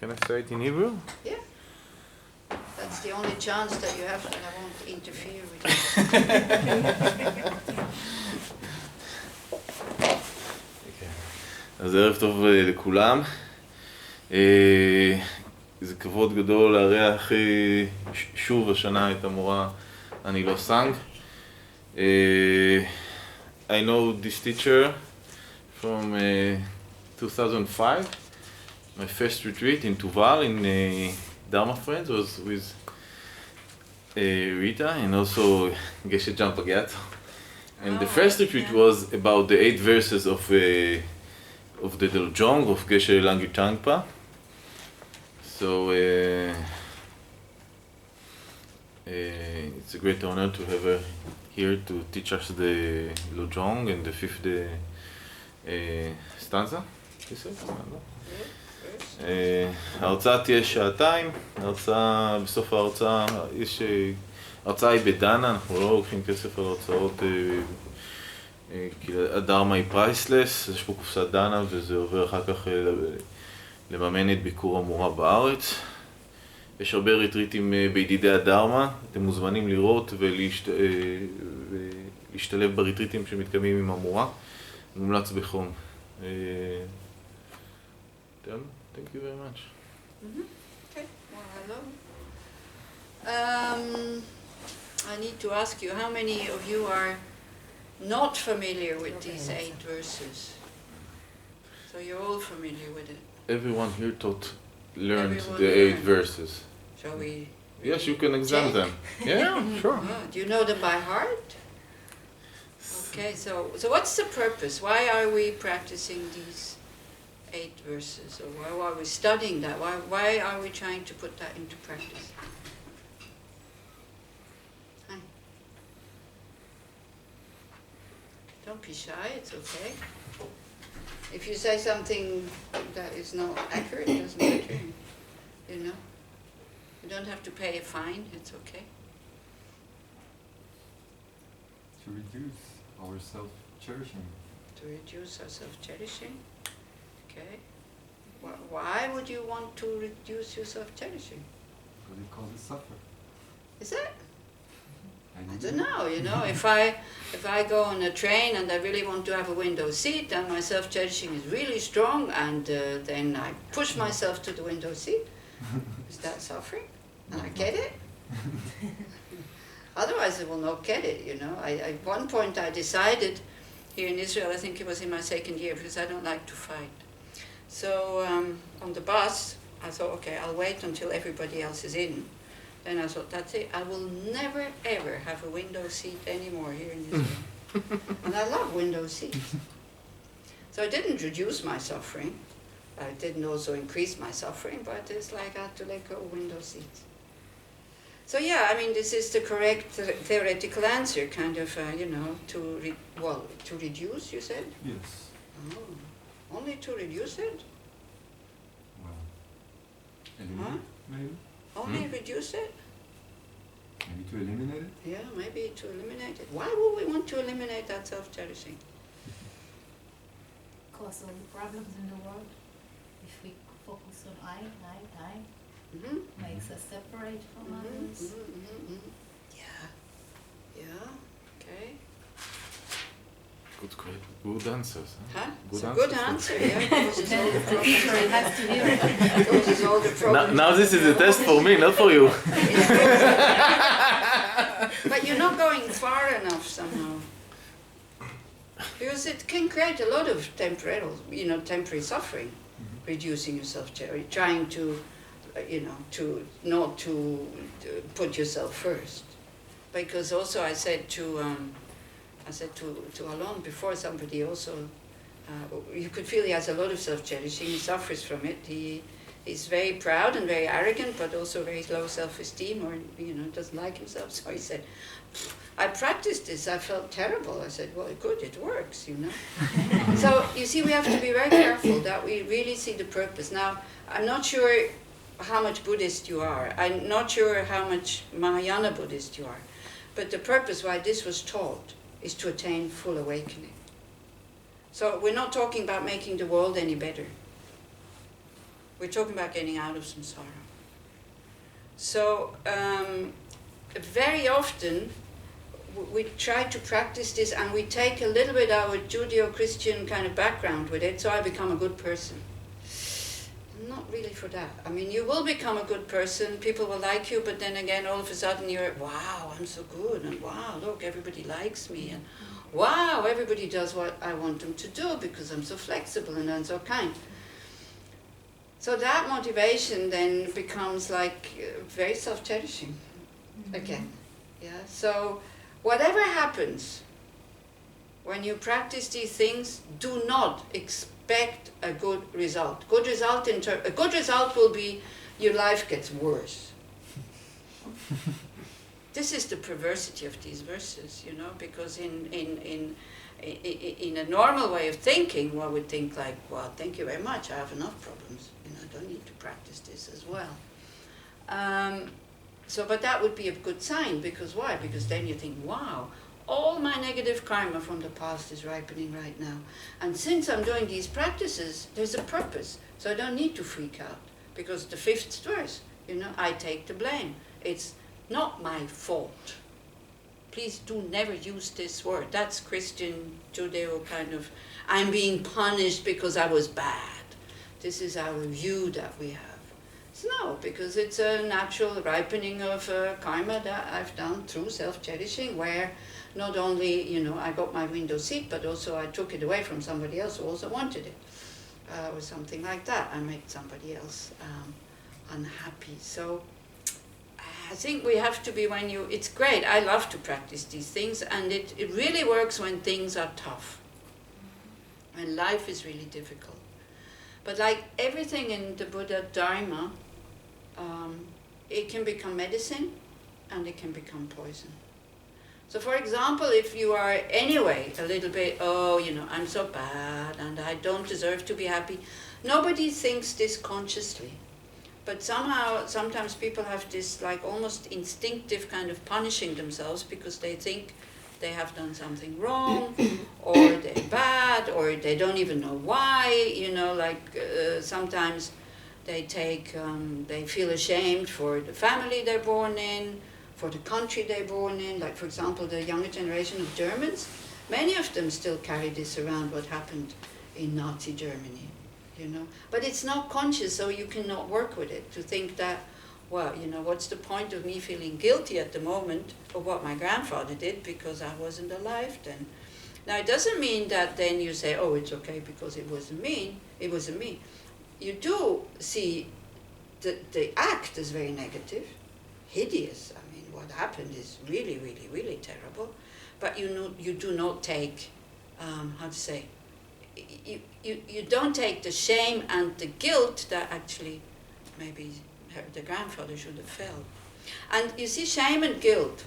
Can I say it in Hebrew? Yeah. That's the only chance that you have, and I won't interfere with you. אז ערב טוב לכולם. זה כבוד גדול לארח שוב השנה את המורה לוסנג. I know this teacher from 2005. My first retreat in Tuval in Dharma Friends was with Rita and also Geshe Jampagato. And the first retreat was about the 8 verses of the Jông of Geshe Laangi Tangpa. So it's a great honor to have her here to teach us the Jông and the 5th stanza. ההרצאה תהיה שעתיים, בסוף ההרצאה ההרצאה היא בדנה, אנחנו לא לוקחים כסף על הרצאות כי הדרמה היא פרייסלס, יש פה קופסת דנה וזה עובר אחר כך לממן את ביקור המורה בארץ. יש הרבה ריטריטים בידידי הדרמה, אתם מוזמנים לראות ולהשתלב בריטריטים שמתקיימים עם המורה, מומלץ בחום. Thank you very much. Okay, well, hello. I need to ask you, how many of you are not familiar with these 8 verses? So you're all familiar with it? Everyone here learned the 8 verses. Shall we? Yes, you can examine them. Yeah, sure. Do you know them by heart? Okay, so what's the purpose? Why are we practicing these 8 verses, or why are we studying that? Why are we trying to put that into practice? Hi. Don't be shy, it's okay. If you say something that is not accurate, it doesn't matter, you know. You don't have to pay a fine, it's okay. To reduce our self-cherishing. To reduce our self-cherishing? Okay. Why would you want to reduce your self-cherishing? Because it causes suffer. Is that? I don't know, you know, if I go on a train and I really want to have a window seat and my self-cherishing is really strong and then I push myself to the window seat, is that suffering? And I get it? Otherwise I will not get it, you know. At one point I decided here in Israel, I think it was in my 2nd year, because I don't like to fight. So on the bus, I thought, okay, I'll wait until everybody else is in. Then I thought, that's it. I will never, ever have a window seat anymore here in Israel. And I love window seats. So I didn't reduce my suffering. I didn't also increase my suffering, but it's like I had to let go of window seats. So yeah, I mean, this is the correct theoretical answer, kind of, you know, to reduce, you said? Yes. Oh, only to reduce it? Well, eliminate, maybe? Only reduce it? Maybe to eliminate it? Yeah, maybe to eliminate it. Why would we want to eliminate that self-cherishing? Cause all the problems in the world. If we focus on I, makes us separate from others. Yeah, okay. Good answers. Huh? Good it's a answers. good answer, yeah. Causes all the The teacher problems. has to hear it. Causes all the problems. Now this is a test for me, not for you. But you're not going far enough somehow. Because it can create a lot of temporary suffering, reducing yourself, trying to, to not to put yourself first. Because also I said to Alon before, somebody also, you could feel he has a lot of self-cherishing, he suffers from it. He's very proud and very arrogant, but also very low self-esteem, or doesn't like himself. So he said, I practiced this, I felt terrible. I said, well, good, it works, So you see, we have to be very careful that we really see the purpose. Now, I'm not sure how much Buddhist you are. I'm not sure how much Mahayana Buddhist you are. But the purpose why this was taught is to attain full awakening. So we're not talking about making the world any better. We're talking about getting out of samsara. So very often we try to practice this and we take a little bit our Judeo-Christian kind of background with it, so I become a good person. Not really for that. I mean, you will become a good person, people will like you, but then again, all of a sudden you're, wow, I'm so good, and wow, look, everybody likes me, and wow, everybody does what I want them to do because I'm so flexible and I'm so kind. So that motivation then becomes like very self-cherishing again. Yeah. So whatever happens when you practice these things, do not expect a good result. A good result will be your life gets worse. This is the perversity of these verses, you know, because in a normal way of thinking, one would think like, well, thank you very much, I have enough problems, you know, I don't need to practice this as well. But that would be a good sign, because why? Because then you think, wow, all my negative karma from the past is ripening right now. And since I'm doing these practices, there's a purpose. So I don't need to freak out. Because the 5th verse, you know, I take the blame. It's not my fault. Please do never use this word. That's Christian, Judeo kind of, I'm being punished because I was bad. This is our view that we have. No, because it's a natural ripening of karma that I've done through self-cherishing, where not only, you know, I got my window seat, but also I took it away from somebody else who also wanted it, or something like that. I made somebody else unhappy. So I think we have to be, it's great, I love to practice these things, and it really works when things are tough, when life is really difficult. But like everything in the Buddha Dharma, it can become medicine and it can become poison. So for example, if you are anyway a little bit, oh, you know, I'm so bad and I don't deserve to be happy, nobody thinks this consciously. But somehow, sometimes people have this like almost instinctive kind of punishing themselves because they think they have done something wrong, or they're bad, or they don't even know why, you know, like sometimes they feel ashamed for the family they're born in, for the country they're born in. Like, for example, the younger generation of Germans, many of them still carry this around, what happened in Nazi Germany, you know. But it's not conscious, so you cannot work with it, to think that, well, you know, what's the point of me feeling guilty at the moment of what my grandfather did because I wasn't alive then? Now, it doesn't mean that then you say, oh, it's okay because it wasn't me. You do see the act as very negative, hideous. I mean, what happened is really, really, really terrible. But you do not take, you don't take the shame and the guilt that actually maybe the grandfather should have felt. And you see, shame and guilt,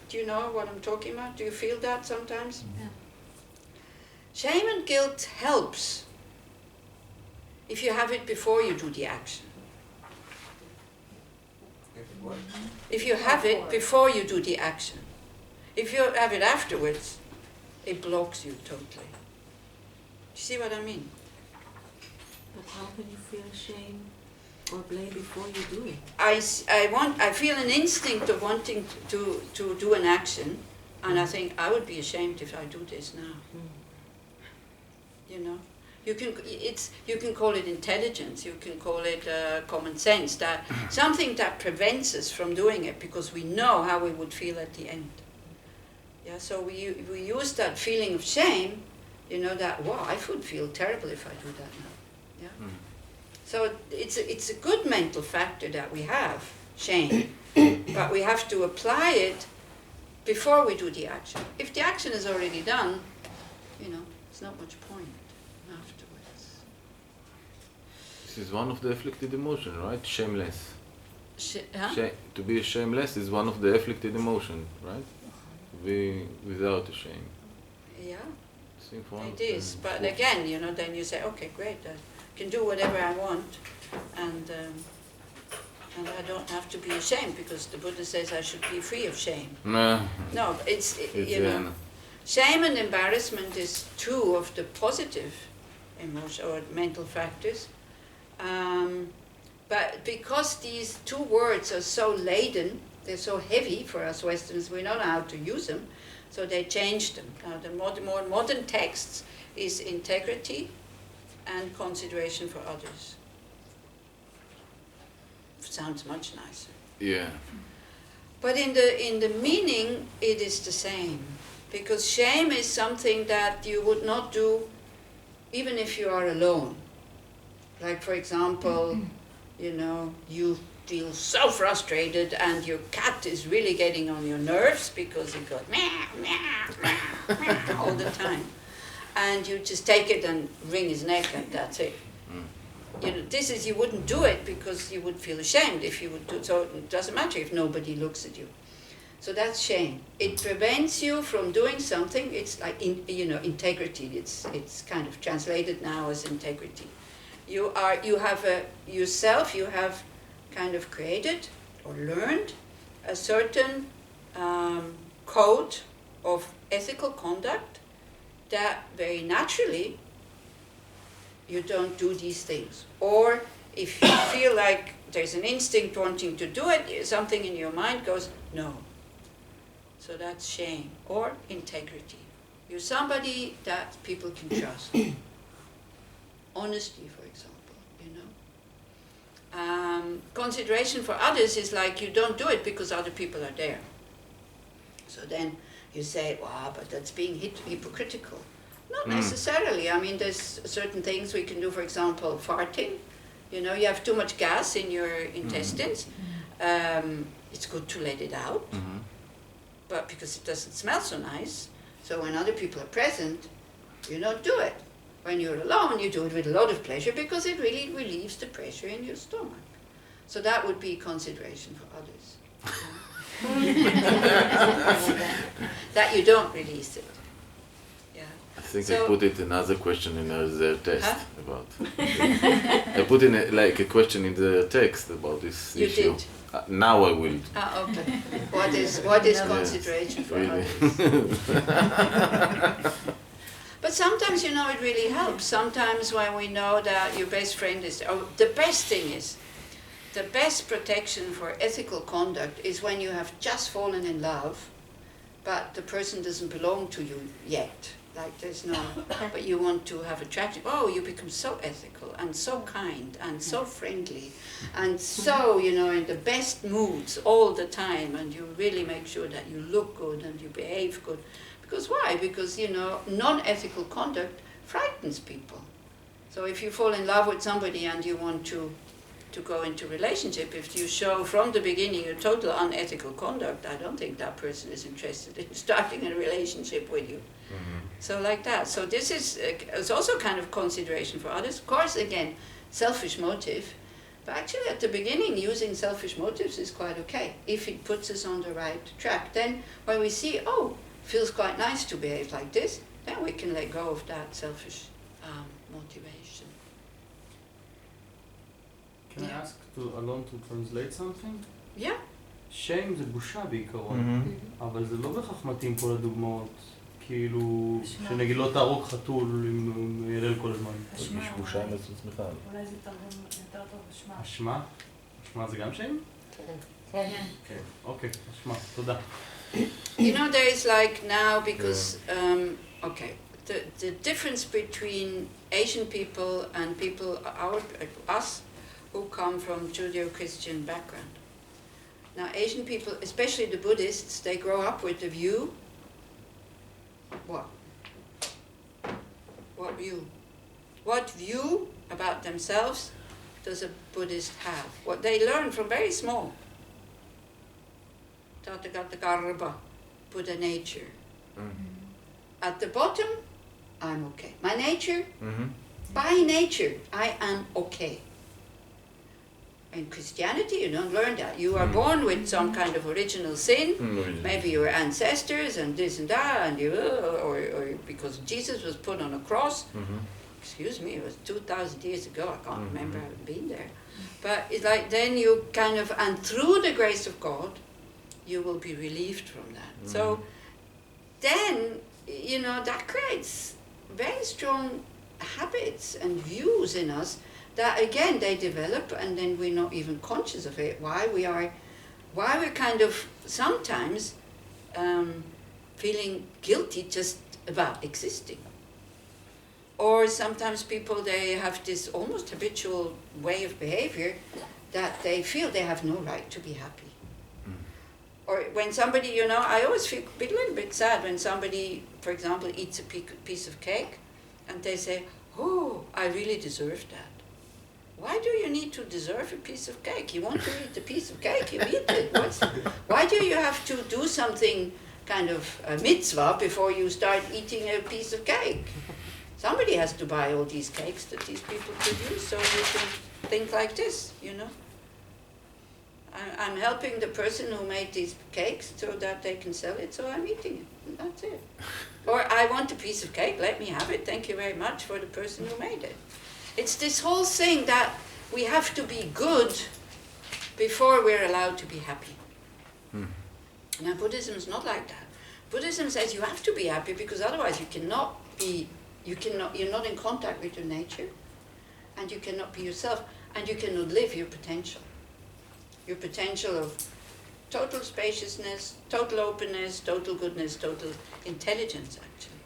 do you know what I'm talking about? Do you feel that sometimes? Yeah. Shame and guilt helps if you have it before you do the action. If you have it before you do the action. If you have it afterwards, it blocks you totally. Do you see what I mean? But how can you feel shame or blame before you do it? I feel an instinct of wanting to do an action, and I think I would be ashamed if I do this now. You know, you can call it intelligence, you can call it common sense, that something that prevents us from doing it because we know how we would feel at the end. Yeah, so we use that feeling of shame, you know, that, wow, I would feel terrible if I do that now. Yeah. So it's a good mental factor that we have, shame, but we have to apply it before we do the action. If the action is already done, you know, it's not much point afterwards. This is one of the afflicted emotion, right? Shameless. Huh? To be shameless is one of the afflicted emotion, right? To be without a shame. Yeah, It is. But again, you know, then you say, okay, great, I can do whatever I want, and I don't have to be ashamed because the Buddha says I should be free of shame. No, it's you know, shame and embarrassment is two of the positive emotion or mental factors. But because these two words are so laden, they're so heavy for us Westerners, we don't know how to use them, so they changed them. Now the more modern texts is integrity and consideration for others. Sounds much nicer. Yeah. But in the meaning, it is the same. Because shame is something that you would not do even if you are alone. Like, for example, you know, you feel so frustrated and your cat is really getting on your nerves because he goes meow, meow, meow, meow all the time. And you just take it and wring his neck and that's it. You know, this is, you wouldn't do it because you would feel ashamed if you would do it. So it doesn't matter if nobody looks at you. So that's shame. It prevents you from doing something. It's like, integrity. It's kind of translated now as integrity. You have kind of created or learned a certain code of ethical conduct that very naturally you don't do these things. Or if you feel like there's an instinct wanting to do it, something in your mind goes, no. So that's shame or integrity. You're somebody that people can trust. Honesty, for example, you know. Consideration for others is like you don't do it because other people are there. So then you say, wow, but that's being hypocritical. Not necessarily. I mean, there's certain things we can do, for example, farting. You know, you have too much gas in your intestines. It's good to let it out, but because it doesn't smell so nice. So when other people are present, you don't do it. When you're alone, you do it with a lot of pleasure because it really relieves the pressure in your stomach. So that would be consideration for others. That you don't release it. I think I put it another question in the test about. I put in a question in the text about this issue. You did. Now I will. Okay. What is consideration for others? But sometimes, you know, it really helps. Sometimes when we know that your best friend is, the best thing is, the best protection for ethical conduct is when you have just fallen in love, but the person doesn't belong to you yet. Like there's no, but you want to have attraction. Oh, you become so ethical and so kind and so friendly and so, you know, in the best moods all the time, and you really make sure that you look good and you behave good. Because why? Because, you know, non-ethical conduct frightens people. So if you fall in love with somebody and you want to go into relationship, if you show from the beginning a total unethical conduct, I don't think that person is interested in starting a relationship with you. So like that. So this is it's also kind of consideration for others. Of course, again, selfish motive. But actually at the beginning, using selfish motives is quite okay if it puts us on the right track. Then when we see, oh, feels quite nice to behave like this, then we can let go of that selfish motivation. Can I ask Alon to translate something? Yeah. shame זה בושה בעיקרון, אבל זה לא בהכרח מתאים פה לדוגמאות, כאילו, שנגיד לא תהרוג חתול עם ילל כל הזמן. בושה עם עצמך. אולי זה תרגום יותר טוב אשמה. אשמה? אשמה זה גם שם? כן. כן, אוקיי, אשמה, תודה. You know, there is like now, because, the difference between Asian people and people, us, who come from Judeo-Christian background. Now, Asian people, especially the Buddhists, they grow up with the view, what? What view? What view about themselves does a Buddhist have? What they learn from very small. Tathagata Buddha nature. At the bottom, I'm okay. My nature, by nature, I am okay. In Christianity, you don't learn that. You are born with some kind of original sin, maybe your ancestors and this and that, and you, or because Jesus was put on a cross. Excuse me, it was 2,000 years ago. I can't remember having been there. But it's like then you kind of, and through the grace of God, you will be relieved from that. So then, you know, that creates very strong habits and views in us that again they develop, and then we're not even conscious of it. Why we're kind of sometimes feeling guilty just about existing. Or sometimes people, they have this almost habitual way of behavior that they feel they have no right to be happy. Or when somebody, you know, I always feel a little bit sad when somebody, for example, eats a piece of cake and they say, oh, I really deserve that. Why do you need to deserve a piece of cake? You want to eat a piece of cake, you eat it. Why do you have to do something kind of a mitzvah before you start eating a piece of cake? Somebody has to buy all these cakes that these people produce, so you can think like this, you know. I'm helping the person who made these cakes so that they can sell it, so I'm eating it, and that's it. Or I want a piece of cake, let me have it, thank you very much for the person who made it. It's this whole thing that we have to be good before we're allowed to be happy. Now Buddhism is not like that. Buddhism says you have to be happy because otherwise you're not in contact with your nature, and you cannot be yourself, and you cannot live your potential. Your potential of total spaciousness, total openness, total goodness, total intelligence, actually.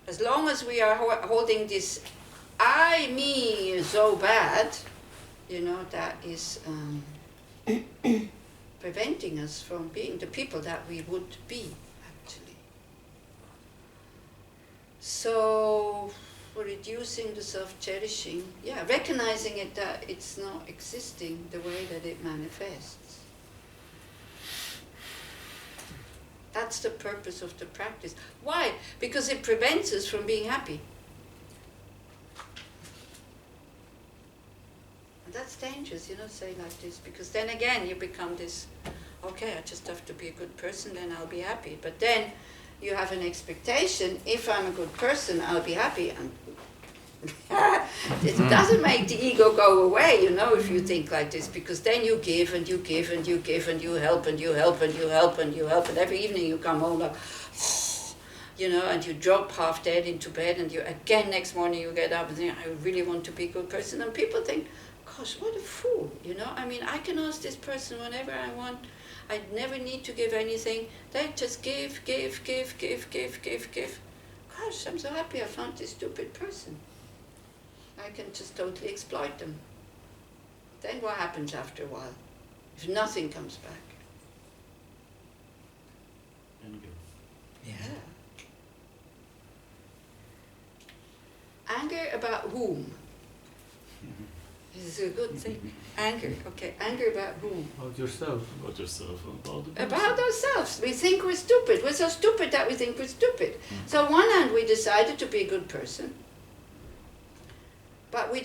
As long as we are holding this I, me, so bad, you know, that is preventing us from being the people that we would be, actually. So, for reducing the self-cherishing, yeah, recognizing it that it's not existing the way that it manifests. That's the purpose of the practice. Why? Because it prevents us from being happy. And that's dangerous, you know, say like this, because then again you become this, okay, I just have to be a good person, then I'll be happy. But then you have an expectation, if I'm a good person, I'll be happy. And it doesn't make the ego go away, you know, if you think like this, because then you give and you give and you give and you help and you help and you help and you help, and every evening you come home like, you know, and you drop half dead into bed, and you again next morning you get up and think, I really want to be a good person. And people think, gosh, what a fool, you know, I mean, I can ask this person whatever I want. I never need to give anything. They just give. Gosh, I'm so happy I found this stupid person. I can just totally exploit them. Then what happens after a while? If nothing comes back? Anger. Yeah. Anger about whom? This is a good thing. Anger, okay. Anger about whom? About yourself. About yourself, about the person. About ourselves. We think we're stupid. We're so stupid that we think we're stupid. So on one hand, we decided to be a good person, but we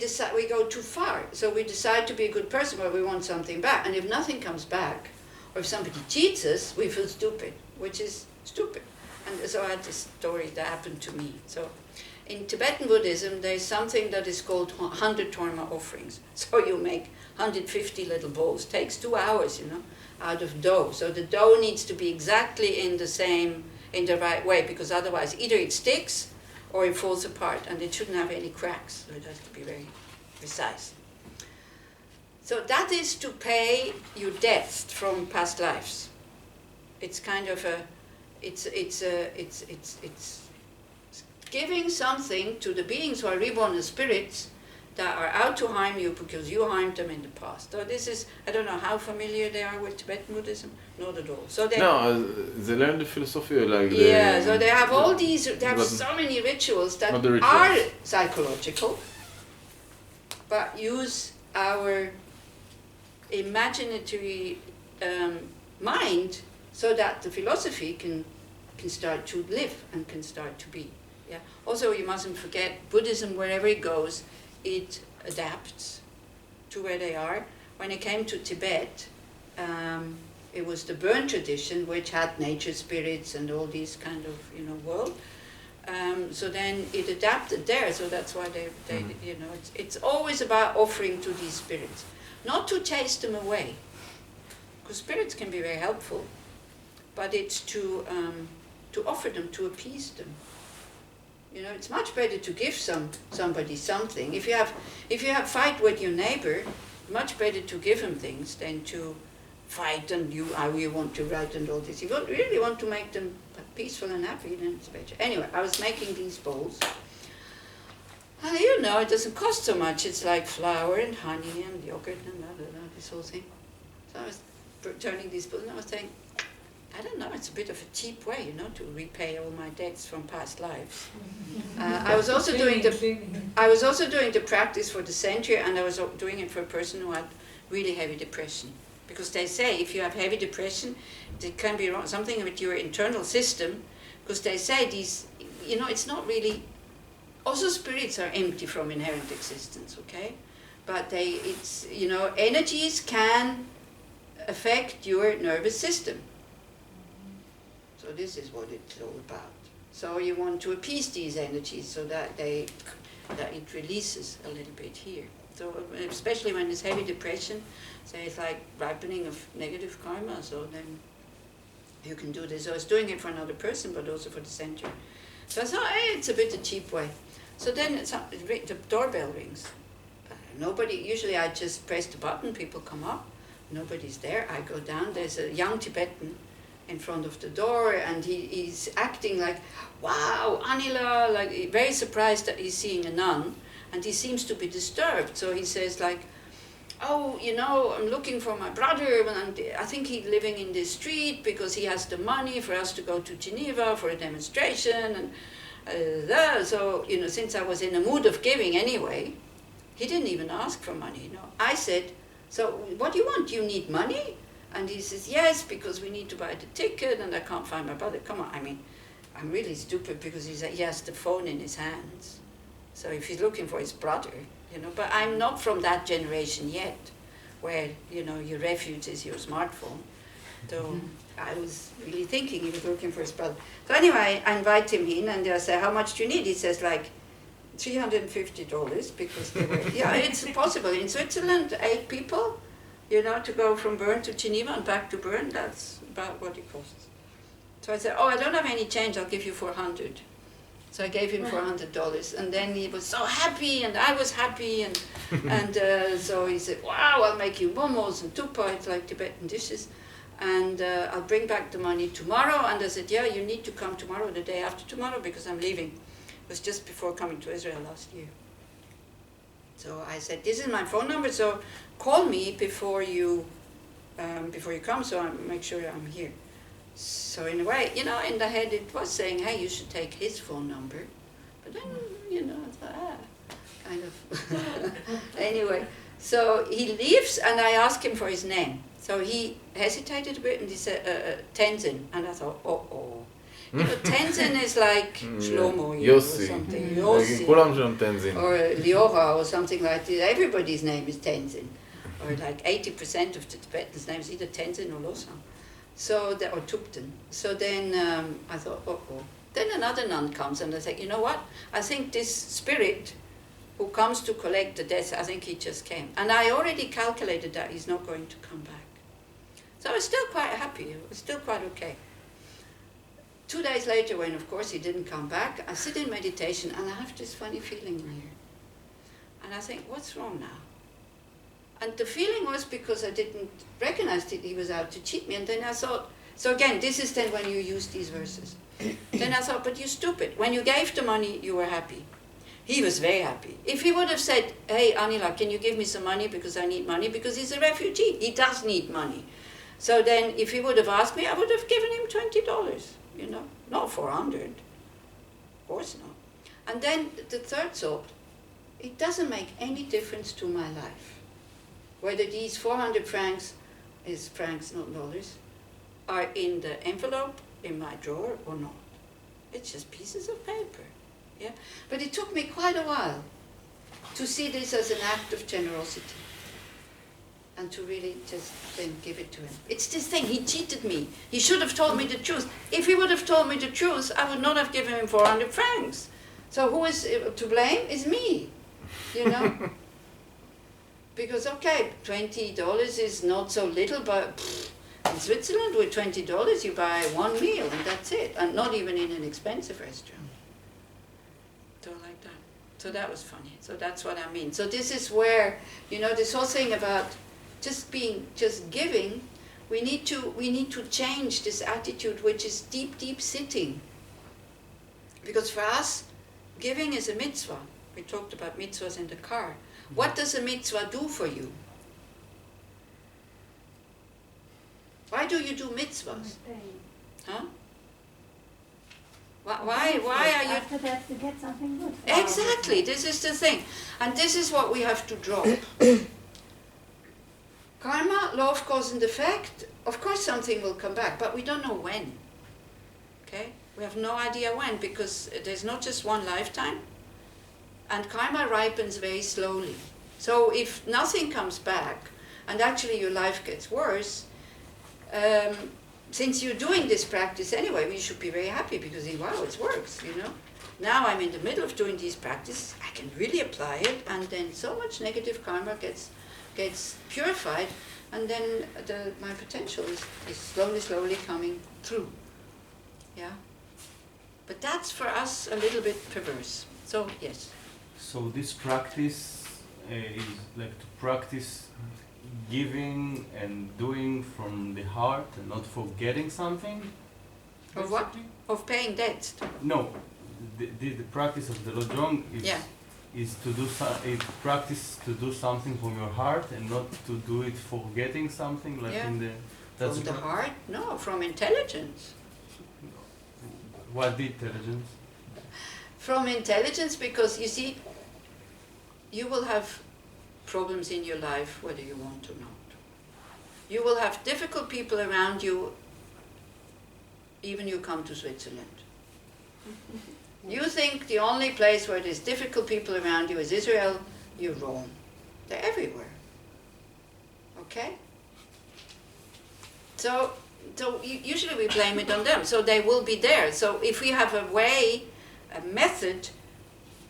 go too far. So we decide to be a good person, but we want something back. And if nothing comes back, or if somebody cheats us, we feel stupid, which is stupid. And so I had this story that happened to me. So in Tibetan Buddhism, there's something that is called 100 torma offerings. So you make 150 little bowls. Takes 2 hours, you know, out of dough. So the dough needs to be exactly in the right way, because otherwise either it sticks or it falls apart, and it shouldn't have any cracks. So it has to be very precise. So that is to pay your debts from past lives. It's kind of it's giving something to the beings who are reborn as spirits that are out to harm you because you harmed them in the past. So this is, I don't know how familiar they are with Tibetan Buddhism, not at all. So they they learn the philosophy like so they have all these, they have so many rituals that are psychological, but use our imaginatory mind so that the philosophy can start to live and can start to be. Yeah. Also, you mustn't forget, Buddhism, wherever it goes, it adapts to where they are. When it came to Tibet, it was the Burn tradition, which had nature spirits and all these kind of, you know, world. So then it adapted there. So that's why they you know, it's always about offering to these spirits, not to chase them away, because spirits can be very helpful, but it's to offer them, to appease them. You know, it's much better to give somebody something. If you have fight with your neighbor, much better to give him things than to fight and how you want to write and all this. You really want to make them peaceful and happy, then it's better. Anyway, I was making these bowls. And you know, it doesn't cost so much. It's like flour and honey and yogurt and this whole thing. So I was turning these bowls and I was saying, I don't know, it's a bit of a cheap way, you know, to repay all my debts from past lives. I was also doing the practice for the center, and I was doing it for a person who had really heavy depression. Because they say if you have heavy depression, it can be wrong, something with your internal system, because they say these, you know, it's not really, also spirits are empty from inherent existence, okay? But it's, you know, energies can affect your nervous system. So this is what it's all about. So you want to appease these energies so that it releases a little bit here. So especially when it's heavy depression, say it's like ripening of negative karma, so then you can do this. So I was doing it for another person, but also for the center. So I thought, hey, it's a bit a cheap way. So then the doorbell rings. Nobody, usually I just press the button, people come up, nobody's there. I go down, there's a young Tibetan in front of the door, and he's acting like, wow, Anila, like very surprised that he's seeing a nun, and he seems to be disturbed. So he says like, oh, you know, I'm looking for my brother, and I think he's living in this street because he has the money for us to go to Geneva for a demonstration, and so, you know, since I was in a mood of giving anyway, he didn't even ask for money, you know. I said, so what do you want? Do you need money? And he says, yes, because we need to buy the ticket, and I can't find my brother. Come on, I mean, I'm really stupid because he has the phone in his hands. So if he's looking for his brother, you know, but I'm not from that generation yet, where, you know, your refuge is your smartphone. So I was really thinking he was looking for his brother. So anyway, I invite him in, and I say, how much do you need? He says, like, $350, because they were, yeah, it's possible. In Switzerland, 8 people, you know, to go from Bern to Geneva and back to Bern, that's about what it costs. So I said, oh, I don't have any change, I'll give you $400. So I gave him $400, and then he was so happy, and I was happy, and so he said, wow, I'll make you momos and tupa, it's like Tibetan dishes, and I'll bring back the money tomorrow. And I said, yeah, you need to come tomorrow, the day after tomorrow, because I'm leaving. It was just before coming to Israel last year. So I said, this is my phone number, so call me before you come, so I make sure I'm here. So in a way, you know, in the head it was saying, hey, you should take his phone number. But then, you know, I thought, kind of. Anyway, so he leaves, and I asked him for his name. So he hesitated a bit, and he said, Tenzin. And I thought, oh. You know, Tenzin is like Shlomo, you know, or something. Yossi. Or Liora, or something like that. Everybody's name is Tenzin. Or like 80% of the Tibetans' names either Tenzin or Losang. So, or Tupten. So then I thought, oh. Then another nun comes, and I said, you know what? I think this spirit who comes to collect the death, I think he just came. And I already calculated that he's not going to come back. So I was still quite happy. It was still quite okay. 2 days later, when of course he didn't come back, I sit in meditation, and I have this funny feeling here. And I think, what's wrong now? And the feeling was because I didn't recognize that he was out to cheat me. And then I thought, so again, this is then when you use these verses. Then I thought, but you're stupid. When you gave the money, you were happy. He was very happy. If he would have said, hey, Anila, can you give me some money because I need money? Because he's a refugee. He does need money. So then if he would have asked me, I would have given him $20, you know, not 400. Of course not. And then the third thought, it doesn't make any difference to my life whether these 400 francs, is francs, not dollars, are in the envelope, in my drawer, or not. It's just pieces of paper. Yeah? But it took me quite a while to see this as an act of generosity and to really just then give it to him. It's this thing, he cheated me. He should have told me the truth. If he would have told me the truth, I would not have given him 400 francs. So who is to blame? Is me, you know? Because, okay, $20 is not so little, but in Switzerland with $20 you buy 1 meal and that's it, and not even in an expensive restaurant. So that was funny. So that's what I mean. So this is where, this whole thing about just giving, we need to change this attitude which is deep sitting. Because for us, giving is a mitzvah. We talked about mitzvahs in the car. What does a mitzvah do for you? Why do you do mitzvahs? Huh? Why are you... After that to get something good. Exactly, this is the thing. And this is what we have to drop. Karma, law of cause and effect, of course something will come back, but we don't know when. Okay? We have no idea when, because there's not just one lifetime, and karma ripens very slowly. So if nothing comes back, and actually your life gets worse, since you're doing this practice anyway, we should be very happy because, wow, it works, Now I'm in the middle of doing these practices, I can really apply it, and then so much negative karma gets purified, and then my potential is slowly coming through. Yeah? But that's for us a little bit perverse. So, yes. So this practice is like to practice giving and doing from the heart and not forgetting something? Of what? basically? Of paying debts. No, the practice of the Lojong is to do practice to do something from your heart and not to do it forgetting something like in the. That's From the heart? No, from intelligence. What the intelligence? From intelligence, because you see, you will have problems in your life whether you want or not. You will have difficult people around you, even you come to Switzerland. You think the only place where there's difficult people around you is Israel, you're wrong. They're everywhere. Okay? So usually we blame it on them, so they will be there. So if we have a way, a method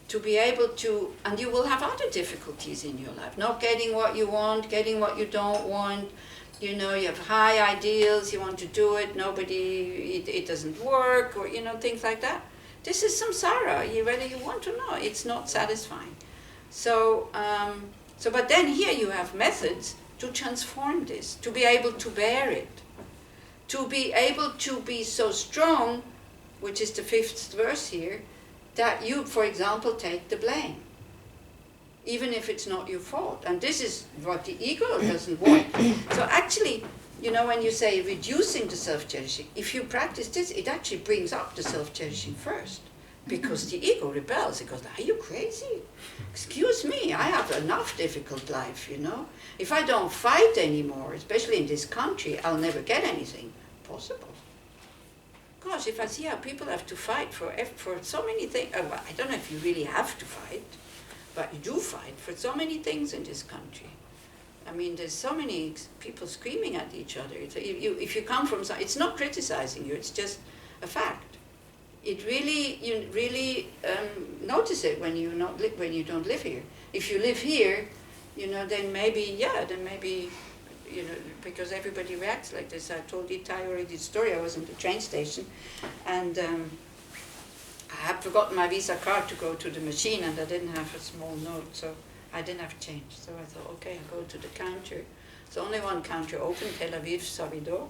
to be able to, and you will have other difficulties in your life, not getting what you want, getting what you don't want, you have high ideals, you want to do it, it doesn't work, or things like that. This is samsara, whether you want or not, it's not satisfying. So but then here you have methods to transform this, to be able to bear it, to be able to be so strong, which is the 5th verse here, that you, for example, take the blame, even if it's not your fault. And this is what the ego doesn't want. So actually, when you say reducing the self-cherishing, if you practice this, it actually brings up the self-cherishing first. Because the ego rebels. It goes, are you crazy? Excuse me, I have enough difficult life, If I don't fight anymore, especially in this country, I'll never get anything possible. Gosh, if I see how people have to fight for so many things, I don't know if you really have to fight, but you do fight for so many things in this country. I mean, there's so many people screaming at each other. If you come from, it's not criticizing you, it's just a fact. You really notice it when you don't live here. If you live here, then maybe, because everybody reacts like this. I told Itai already the story. I was in the train station, and I had forgotten my Visa card to go to the machine, and I didn't have a small note, so I didn't have change. So I thought, okay, I'll go to the counter. There's only one counter open, Tel Aviv, Savido.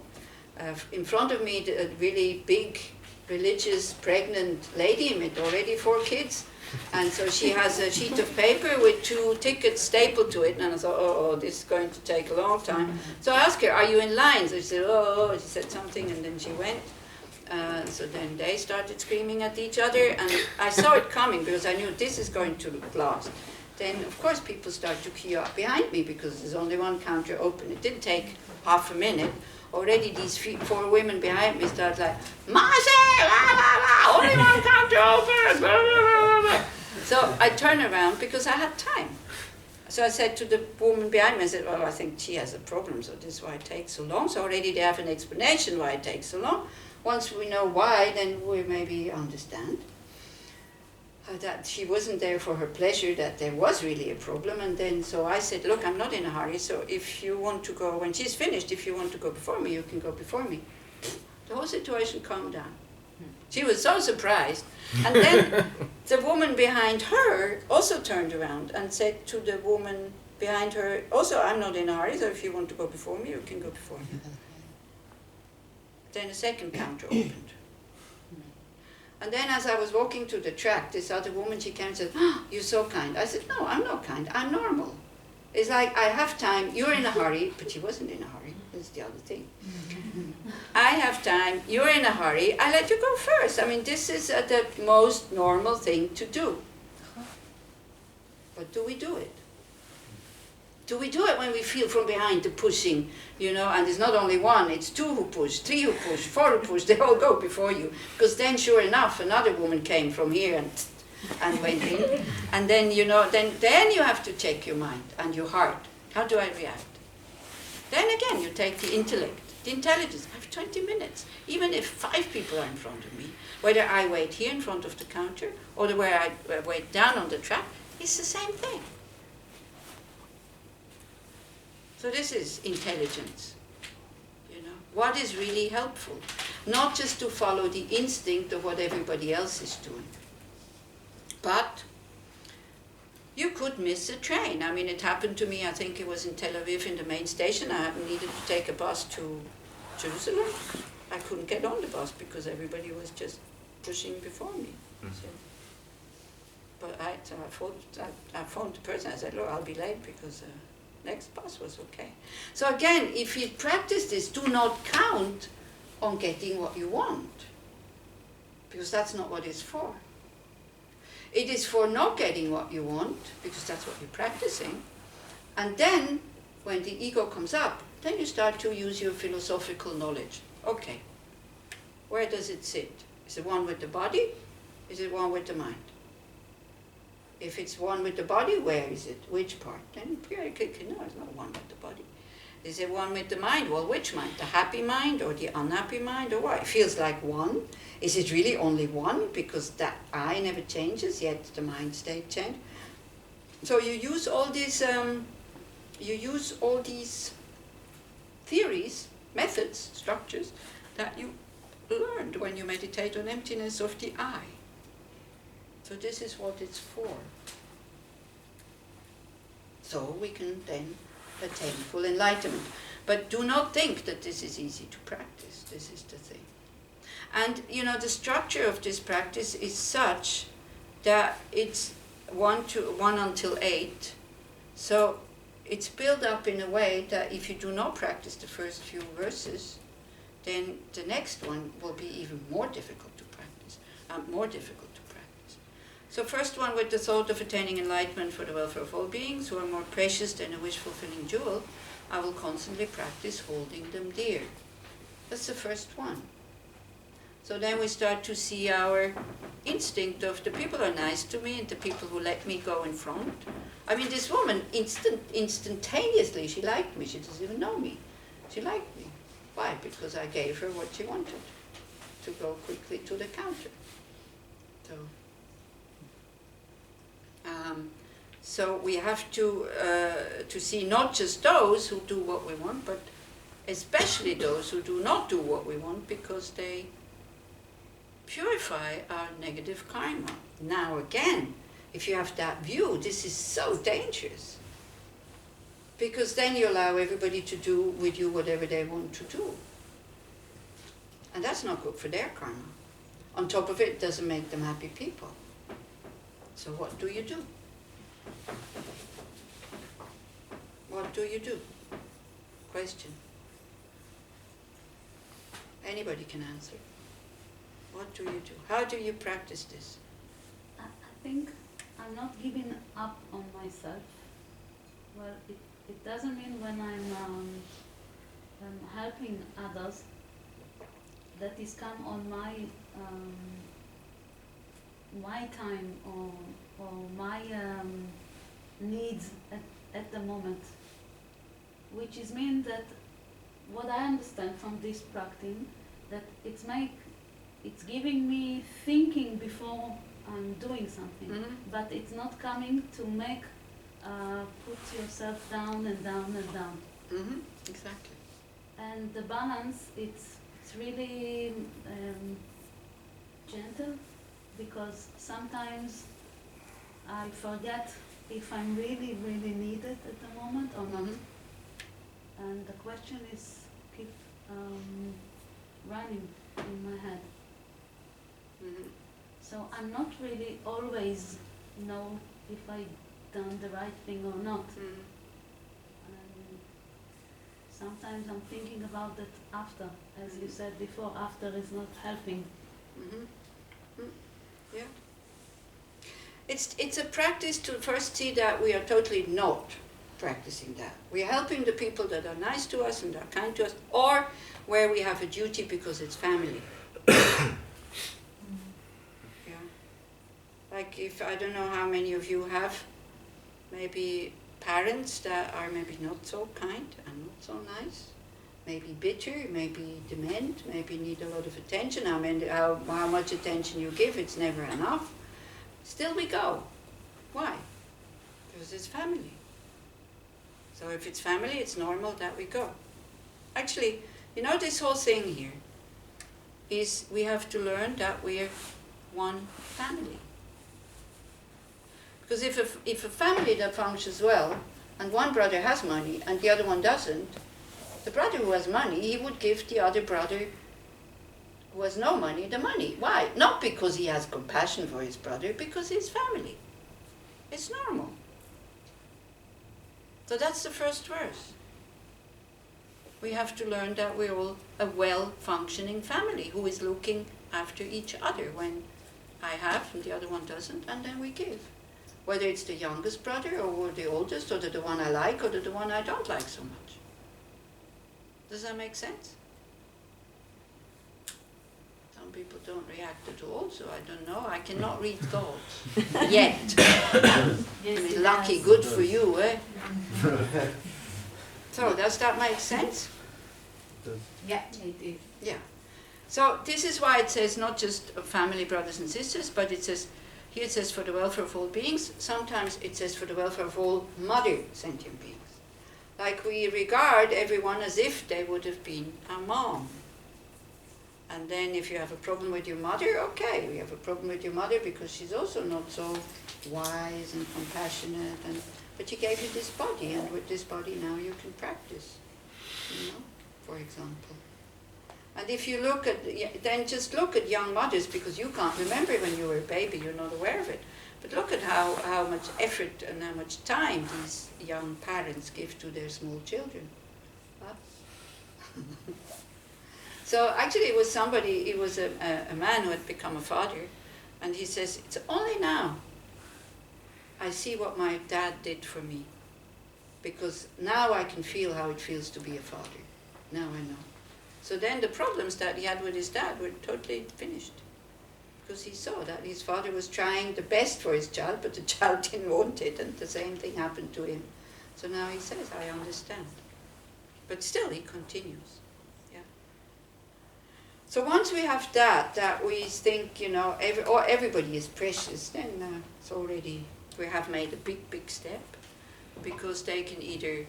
In front of me, a really big, religious, pregnant lady with already 4 kids. And so she has a sheet of paper with 2 tickets stapled to it. And I thought, oh, this is going to take a long time. So I asked her, are you in line? So she said, she said something, and then she went. So then they started screaming at each other, and I saw it coming because I knew this is going to last. Then, of course, people start to queue up behind me because there's only one counter open. It didn't take half a minute. Already these 4 women behind me start like, Mase, only one counter open, blah, blah, blah. So I turn around because I had time. So I said to the woman behind me, I said, well, I think she has a problem, so this is why it takes so long. So already they have an explanation why it takes so long. Once we know why, then we maybe understand that she wasn't there for her pleasure, that there was really a problem. And then so I said, look, I'm not in a hurry, so if you want to go, when she's finished, if you want to go before me, you can go before me. The whole situation calmed down. She was so surprised. And then the woman behind her also turned around and said to the woman behind her, also, I'm not in a hurry, so if you want to go before me, you can go before me. Then a second counter opened. And then as I was walking to the track, this other woman, she came and said, oh, you're so kind. I said, no, I'm not kind, I'm normal. It's like, I have time, you're in a hurry, but she wasn't in a hurry, that's the other thing. I have time, you're in a hurry, I let you go first. I mean, this is the most normal thing to do. But do we do it? Do we do it when we feel from behind the pushing, you know, and it's not only one, it's two who push, three who push, four who push, they all go before you. Because then, sure enough, another woman came from here and went in. And then, you know, then you have to check your mind and your heart. How do I react? Then again, you take the intellect, the intelligence. I have 20 minutes. Even if 5 people are in front of me, whether I wait here in front of the counter or where I wait down on the track, it's the same thing. So this is intelligence, you know. What is really helpful? Not just to follow the instinct of what everybody else is doing. But you could miss a train. I mean, it happened to me, I think it was in Tel Aviv in the main station. I needed to take a bus to Jerusalem. I couldn't get on the bus because everybody was just pushing before me. So, but I phoned the person, I said, look, I'll be late because next bus was okay. So again, if you practice this, do not count on getting what you want, because that's not what it's for. It is for not getting what you want, because that's what you're practicing. And then, when the ego comes up, then you start to use your philosophical knowledge. Okay, where does it sit? Is it one with the body? Is it one with the mind? If it's one with the body, where is it? Which part? Then you can know it's not one with the body. Is it one with the mind? Well, which mind? The happy mind or the unhappy mind or what? It feels like one. Is it really only one? Because that I never changes, yet the mind state change. So you use all these theories, methods, structures that you learned when you meditate on emptiness of the I. So this is what it's for. So we can then attain full enlightenment. But do not think that this is easy to practice. This is the thing. And, you know, the structure of this practice is such that it's 1 until 8. So it's built up in a way that if you do not practice the first few verses, then the next one will be even more difficult to practice, more difficult to practice. So first one, with the thought of attaining enlightenment for the welfare of all beings who are more precious than a wish-fulfilling jewel, I will constantly practice holding them dear. That's the first one. So then we start to see our instinct of the people are nice to me and the people who let me go in front. I mean, this woman, instantaneously, she liked me. She doesn't even know me. She liked me. Why? Because I gave her what she wanted, to go quickly to the counter. So we have to see not just those who do what we want, but especially those who do not do what we want, because they purify our negative karma. Now again, if you have that view, this is so dangerous, because then you allow everybody to do with you whatever they want to do, and that's not good for their karma. On top of it, it doesn't make them happy people. So what do you do? What do you do? Question. Anybody can answer. What do you do? How do you practice this? I think I'm not giving up on myself. Well, it doesn't mean when I'm helping others that is come on my time or my needs at the moment, which is mean that what I understand from this practice, that it's giving me thinking before I'm doing something, but it's not coming to make put yourself down and down and down. Exactly. And the balance, it's really gentle, because sometimes I forget if I'm really, really needed at the moment or not. And the question is keep running in my head. So I'm not really always know if I done the right thing or not. Sometimes I'm thinking about it after, as you said before, after is not helping. Yeah. It's a practice to first see that we are totally not practicing that. We are helping the people that are nice to us and are kind to us, or where we have a duty because it's family. Yeah. Like if, I don't know how many of you have maybe parents that are maybe not so kind and not so nice, maybe bitter, maybe dement, maybe need a lot of attention. I mean, how much attention you give, it's never enough. Still we go. Why? Because it's family. So if it's family, it's normal that we go. Actually, you know, this whole thing here is we have to learn that we're one family. Because if a family that functions well, and one brother has money and the other one doesn't, the brother who has money, he would give the other brother who has no money the money. Why? Not because he has compassion for his brother, because he's family. It's normal. So that's the first verse. We have to learn that we're all a well-functioning family who is looking after each other when I have and the other one doesn't, and then we give. Whether it's the youngest brother or the oldest, or the one I like or the one I don't like so much. Does that make sense? Some people don't react at all, so I don't know. I cannot read thoughts. Yet. Yes, I mean, lucky, good for you, eh? So, does that make sense? Yeah, it is. Yeah. So, this is why it says not just family, brothers and sisters, but it says, here it says for the welfare of all beings. Sometimes it says for the welfare of all mother sentient beings. Like we regard everyone as if they would have been a mom. And then if you have a problem with your mother, okay, we have a problem with your mother because she's also not so wise and compassionate. But she gave you this body, and with this body now you can practice, you know, for example. And if you look at, then just look at young mothers, because you can't remember when you were a baby, you're not aware of it. But look at how much effort and how much time these young parents give to their small children. Huh? So actually it was a man who had become a father, and he says, it's only now I see what my dad did for me, because now I can feel how it feels to be a father. Now I know. So then the problems that he had with his dad were totally finished, because he saw that his father was trying the best for his child, but the child didn't want it, and the same thing happened to him. So now he says, I understand. But still he continues. Yeah. So once we have that we think, you know, everybody is precious, then it's already, we have made a big, big step, because they can either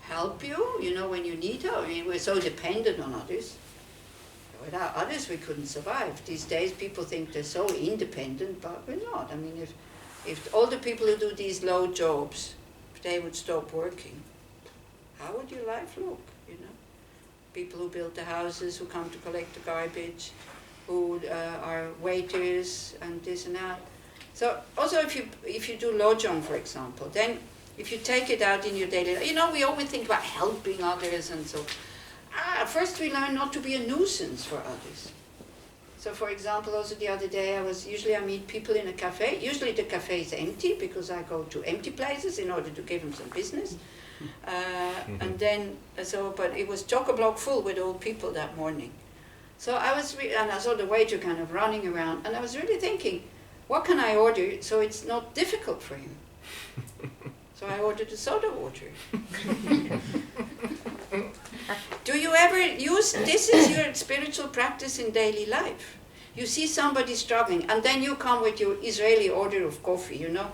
help you, you know, when you need help. I mean, we're so dependent on others. Without others, we couldn't survive. These days, people think they're so independent, but we're not. I mean, if all the people who do these low jobs, if they would stop working, how would your life look, you know? People who build the houses, who come to collect the garbage, who are waiters, and this and that. So, also, if you do lojong, for example, then if you take it out in your daily life, you know, we always think about helping others and so. First we learn not to be a nuisance for others. So for example, also the other day, I meet people in a cafe. Usually the cafe is empty, because I go to empty places in order to give them some business. And then, but it was chock-a-block full with old people that morning. So and I saw the waiter kind of running around, and I was really thinking, what can I order so it's not difficult for him? So I ordered a soda water. Do you ever use, this is your spiritual practice in daily life. You see somebody struggling, and then you come with your Israeli order of coffee, you know.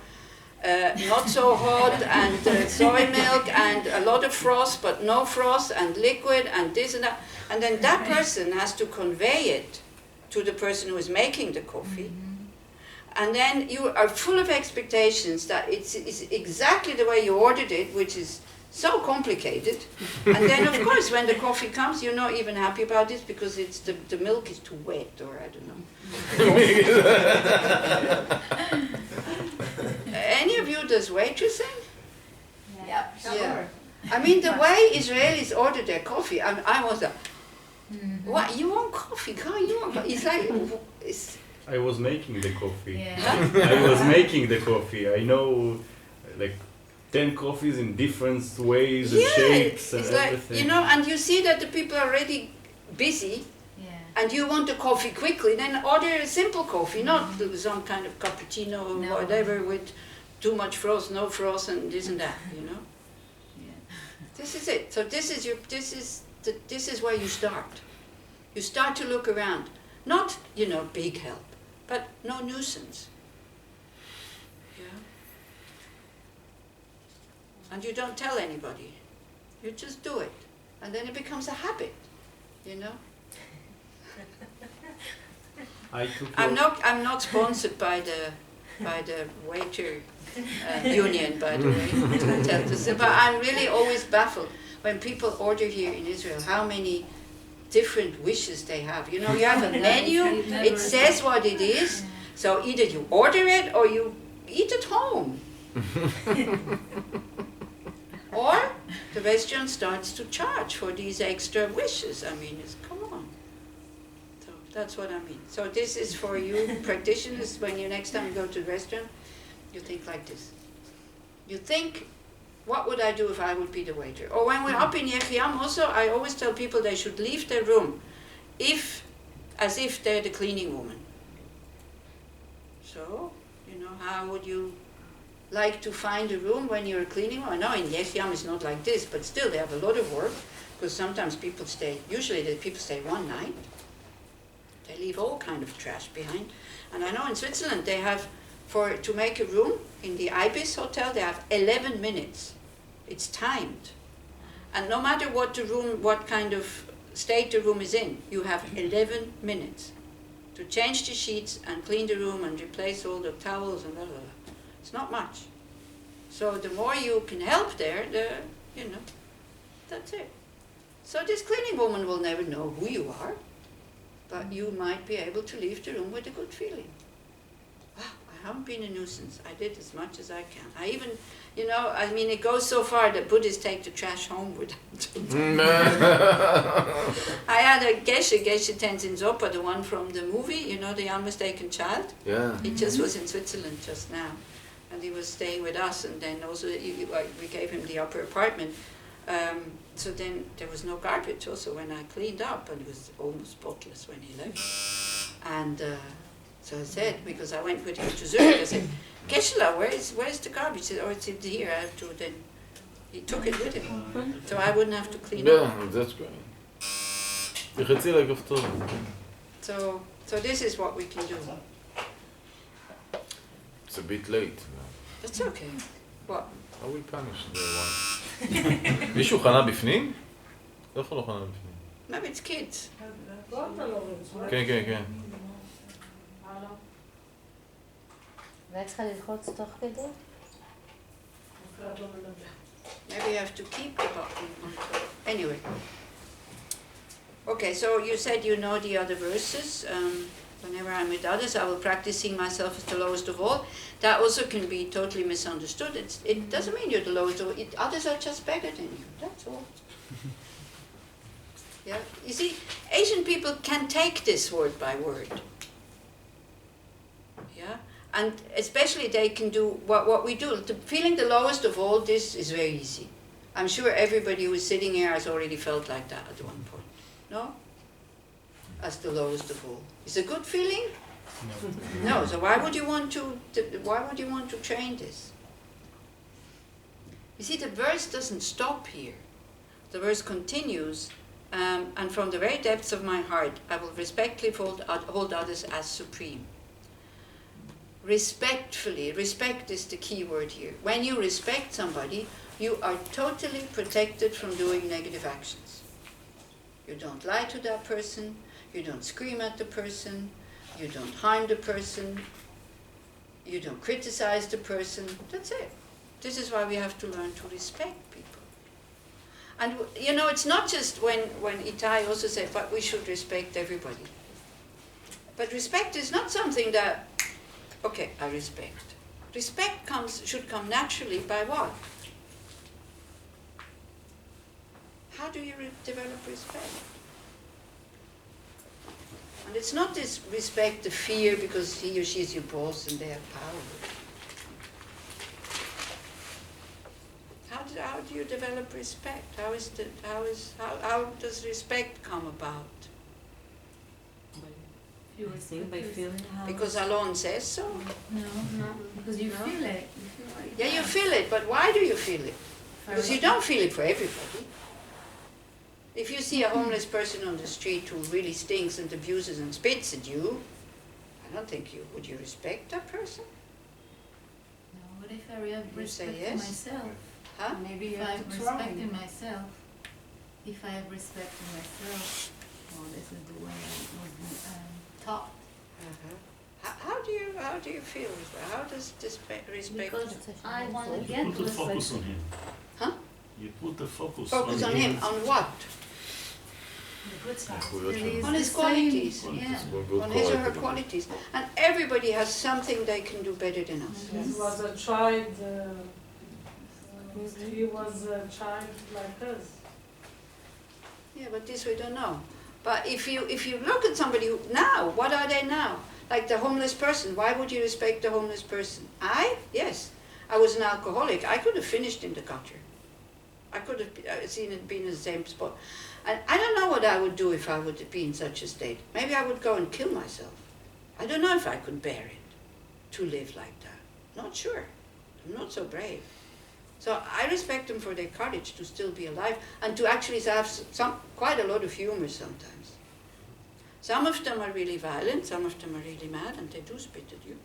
Not so hot, and soy milk, and a lot of frost, but no frost, and liquid, and this and that. And then that person has to convey it to the person who is making the coffee. And then you are full of expectations that it's exactly the way you ordered it, which is so complicated. And then, of course, when the coffee comes, you're not even happy about it because it's the milk is too wet, or I don't know. Any of you does waitressing? Yeah, sure. Yeah. I mean, the way Israelis order their coffee, I was like, what, you want coffee? Girl, you want coffee? It's like, I was making the coffee. Yeah. I was making the coffee. I know, like, 10 coffees in different ways and shapes and it's like, everything. you know, and you see that the people are already busy, and you want the coffee quickly, then order a simple coffee, not some kind of cappuccino or whatever with too much froth, no froth, and this and that, you know. This is it. So this is where you start. You start to look around. Not, you know, big help, but no nuisance. Yeah. And you don't tell anybody. You just do it. And then it becomes a habit, you know. I'm not sponsored by the waiter union, by the way. But I'm really always baffled when people order here in Israel how many different wishes they have. You know, you have a menu, it says what it is, so either you order it or you eat at home. Or the restaurant starts to charge for these extra wishes. I mean, come on. So that's what I mean. So this is for you practitioners, when you next time go to the restaurant, you think like this. You think, what would I do if I would be the waiter? Or when we're up in Yechiam also, I always tell people they should leave their room as if they're the cleaning woman. So, you know, how would you like to find a room when you're a cleaning woman? I know in Yechiam it's not like this, but still they have a lot of work, because sometimes usually the people stay one night. They leave all kind of trash behind. And I know in Switzerland they have, to make a room in the Ibis hotel, they have 11 minutes. It's timed. And no matter what kind of state the room is in, you have 11 minutes to change the sheets and clean the room and replace all the towels and blah, blah, blah. It's not much. So the more you can help there, that's it. So this cleaning woman will never know who you are, but you might be able to leave the room with a good feeling. Wow, I haven't been a nuisance. I did as much as I can. I even, it goes so far that Buddhists take the trash home with them. I had a Geshe Tenzin Zopa, the one from the movie, the Unmistaken Child. Yeah. He just was in Switzerland just now. And he was staying with us, and then also we gave him the upper apartment. So then there was no garbage also when I cleaned up, and it was almost spotless when he left. And so I said, because I went with him to Zurich, I said, Geshe-la, where's the garbage? He said, oh, it's in here, I have to. Then he took it with him, so I wouldn't have to clean up. Yeah, that's great. So this is what we can do. It's a bit late. That's okay. What? I will punish the one. מישהו חנה בפנים? איפה לא חנה בפנים? Maybe it's kids. כן. ואת צריכה ללחוץ תוך כדי? Maybe you have to keep the button on top. Anyway. Okay, so you said you know the other verses. Whenever I'm with others, I will practice seeing myself as the lowest of all. That also can be totally misunderstood. It doesn't mean you're the lowest of all. Others are just better than you. That's all. Yeah. You see, Asian people can take this word by word. Yeah. And especially they can do what we do. Feeling the lowest of all, this is very easy. I'm sure everybody who is sitting here has already felt like that at one point. No? As the lowest of all. Is it a good feeling? No. So why would you want to train this? You see, the verse doesn't stop here. The verse continues, and from the very depths of my heart, I will respectfully hold others as supreme. Respectfully. Respect is the key word here. When you respect somebody, you are totally protected from doing negative actions. You don't lie to that person. You don't scream at the person. You don't harm the person. You don't criticize the person. That's it. This is why we have to learn to respect people. And you know, it's not just when Itai also said, but we should respect everybody. But respect is not something that, okay, I respect. Respect should come naturally by what? How do you develop respect? And it's not this respect, the fear because he or she is your boss and they have power. How do you develop respect? How does respect come about? You were saying by feeling how... Because Alon says so? No, because you feel it. Yeah, you feel it, but why do you feel it? Because you don't feel it for everybody. If you see a homeless person on the street who really stinks and abuses and spits at you, I don't think would you respect that person? No, but if I have You say respect yes? for myself, Huh? maybe if I have respect in myself, well, this is the way I was taught. Uh-huh. How do you feel? How does respect? Because I want to get Put the focus respect. on him. Huh? You put the focus On him. On what? The good side. On his qualities. Yeah. On his or her qualities. And everybody has something they can do better than us. He was a child. He was a child like us. Yeah, but this we don't know. But if you look at somebody who now, what are they now? Like the homeless person. Why would you respect the homeless person? Yes, I was an alcoholic. I could have finished in the gutter. I could have seen it being in the same spot. And I don't know what I would do if I would be in such a state. Maybe I would go and kill myself. I don't know if I could bear it, to live like that. Not sure. I'm not so brave. So I respect them for their courage to still be alive and to actually have quite a lot of humor sometimes. Some of them are really violent, some of them are really mad, and they do spit at you.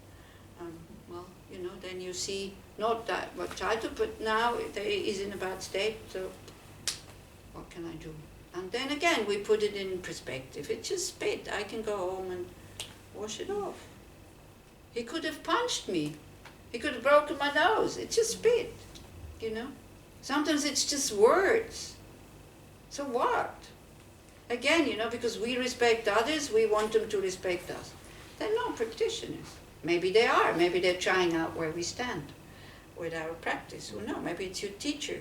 Well, you know, then you see not that what childhood, but now he's in a bad state, so what can I do? And then again, we put it in perspective. It's just spit. I can go home and wash it off. He could have punched me. He could have broken my nose. It's just spit, you know. Sometimes it's just words. So what? Again, you know, because we respect others, we want them to respect us. They're not practitioners. Maybe they are. Maybe they're trying out where we stand with our practice. Who knows? Maybe it's your teacher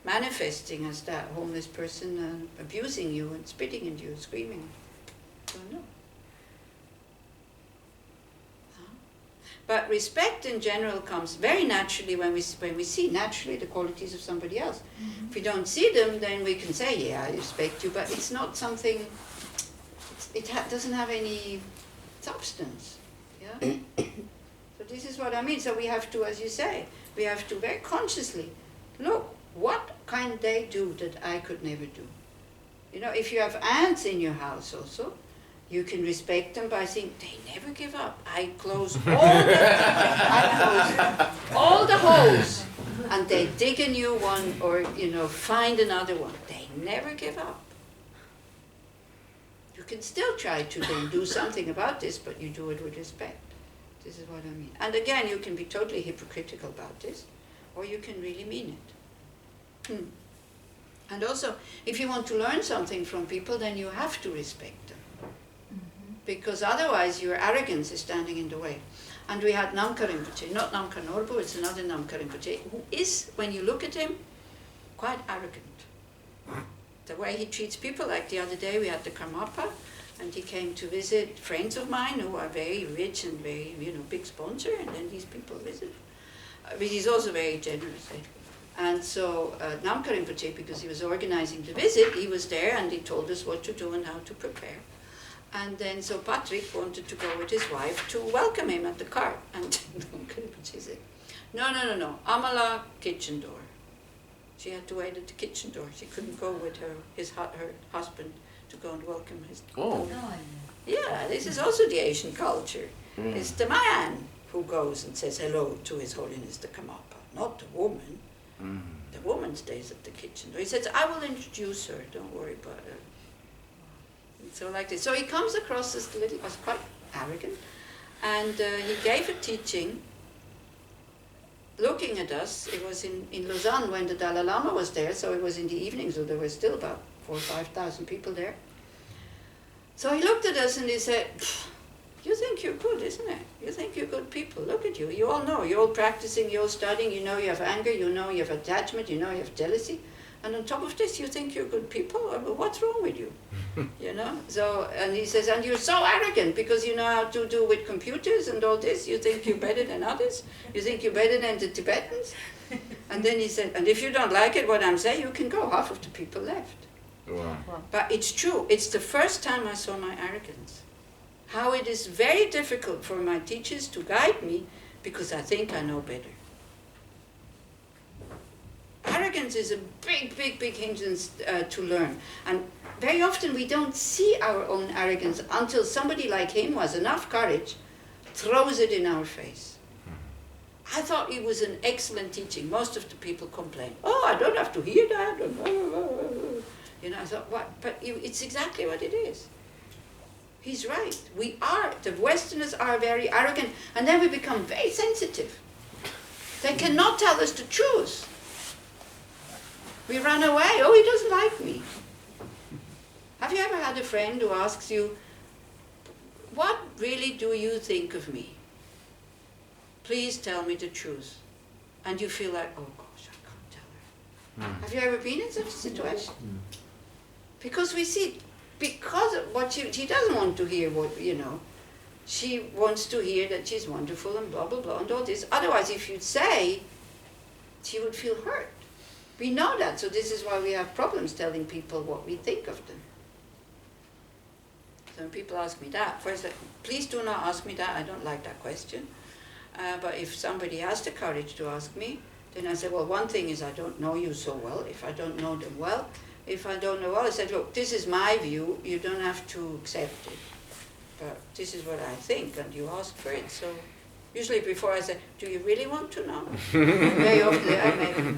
manifesting as that homeless person abusing you and spitting at you, screaming. Don't know. But respect in general comes very naturally when we see naturally the qualities of somebody else. Mm-hmm. If we don't see them, then we can say, yeah, I respect you, but it's not something, doesn't have any substance. Yeah? So this is what I mean. So we have to, as you say, we have to very consciously look, what can they do that I could never do? You know, if you have ants in your house also, you can respect them by saying, they never give up. I close all the holes, and they dig a new one or, you know, find another one. They never give up. You can still try to then do something about this, but you do it with respect. This is what I mean. And again, you can be totally hypocritical about this, or you can really mean it. And also, if you want to learn something from people, then you have to respect them. Because otherwise your arrogance is standing in the way. And we had Namkha Rinpoche, not Namkha Norbu, it's another Namkha Rinpoche, who is, when you look at him, quite arrogant. The way he treats people, like the other day we had the Karmapa, and he came to visit friends of mine who are very rich and very, you know, big sponsor, and then these people visit. But he's also very generous. And so Namkha Rinpoche, because he was organizing the visit, he was there and he told us what to do and how to prepare. And then so Patrick wanted to go with his wife to welcome him at the cart. And Namkha Rinpoche said, no, Amala, kitchen door. She had to wait at the kitchen door. She couldn't go with her husband to go and welcome his... Oh. Yeah, this is also the Asian culture. It's the man who goes and says hello to His Holiness the Karmapa, not the woman. The woman stays at the kitchen door. He says, I will introduce her, don't worry about her. So like this. So he comes across as was quite arrogant, and he gave a teaching looking at us. It was in Lausanne when the Dalai Lama was there, so it was in the evening, so there were still about 4,000 or 5,000 people there. So he looked at us and he said, you think you're good, isn't it? You think you're good people. Look at you. You all know. You're all practicing, you're all studying, you know you have anger, you know you have attachment, you know you have jealousy. And on top of this, you think you're good people? Well, what's wrong with you? You know? So, and he says, and you're so arrogant because you know how to do with computers and all this. You think you're better than others? You think you're better than the Tibetans? And then he said, and if you don't like it, what I'm saying, you can go. Half of the people left. Wow. But it's true. It's the first time I saw my arrogance. How it is very difficult for my teachers to guide me because I think I know better. Arrogance is a big hindrance to learn. And very often we don't see our own arrogance until somebody like him who has enough courage throws it in our face. I thought it was an excellent teaching. Most of the people complain, oh, I don't have to hear that. You know, I thought, what? But it's exactly what it is. He's right. The Westerners are very arrogant, and then we become very sensitive. They cannot tell us the truth. We run away. Oh, he doesn't like me. Have you ever had a friend who asks you, what really do you think of me? Please tell me the truth. And you feel like, oh gosh, I can't tell her. Have you ever been in such a situation? Because we see, because of what she doesn't want to hear what, you know, she wants to hear that she's wonderful and blah, blah, blah, and all this. Otherwise, if you'd say, she would feel hurt. We know that, so this is why we have problems telling people what we think of them. So when people ask me that, first, please do not ask me that, I don't like that question. But if somebody has the courage to ask me, then I say, well, one thing is I don't know you so well. If I don't know them well, if I don't know well, I said, look, this is my view, you don't have to accept it. But this is what I think, and you ask for it, so usually before I say, do you really want to know? Very often I make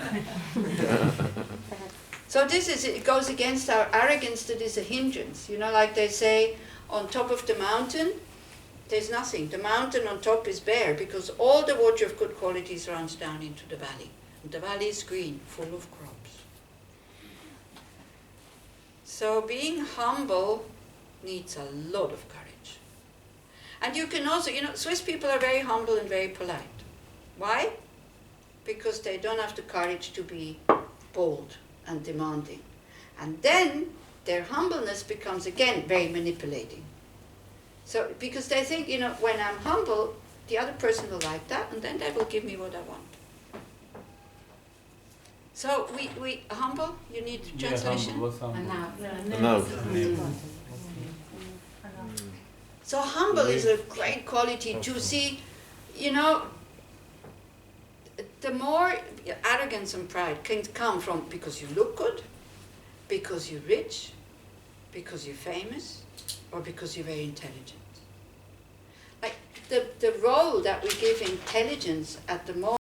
So it goes against our arrogance that is a hindrance. You know, like they say, on top of the mountain, there's nothing. The mountain on top is bare because all the water of good qualities runs down into the valley. And the valley is green, full of crops. So being humble needs a lot of courage. And you can also, you know, Swiss people are very humble and very polite. Why? Because they don't have the courage to be bold and demanding. And then their humbleness becomes again very manipulating. So, because they think, you know, when I'm humble, the other person will like that, and then they will give me what I want. So, we humble, you need translation? Yeah, humble. Enough. So humble is a great quality to see, you know, the more arrogance and pride can come from because you look good, because you're rich, because you're famous, or because you're very intelligent. Like the role that we give intelligence at the moment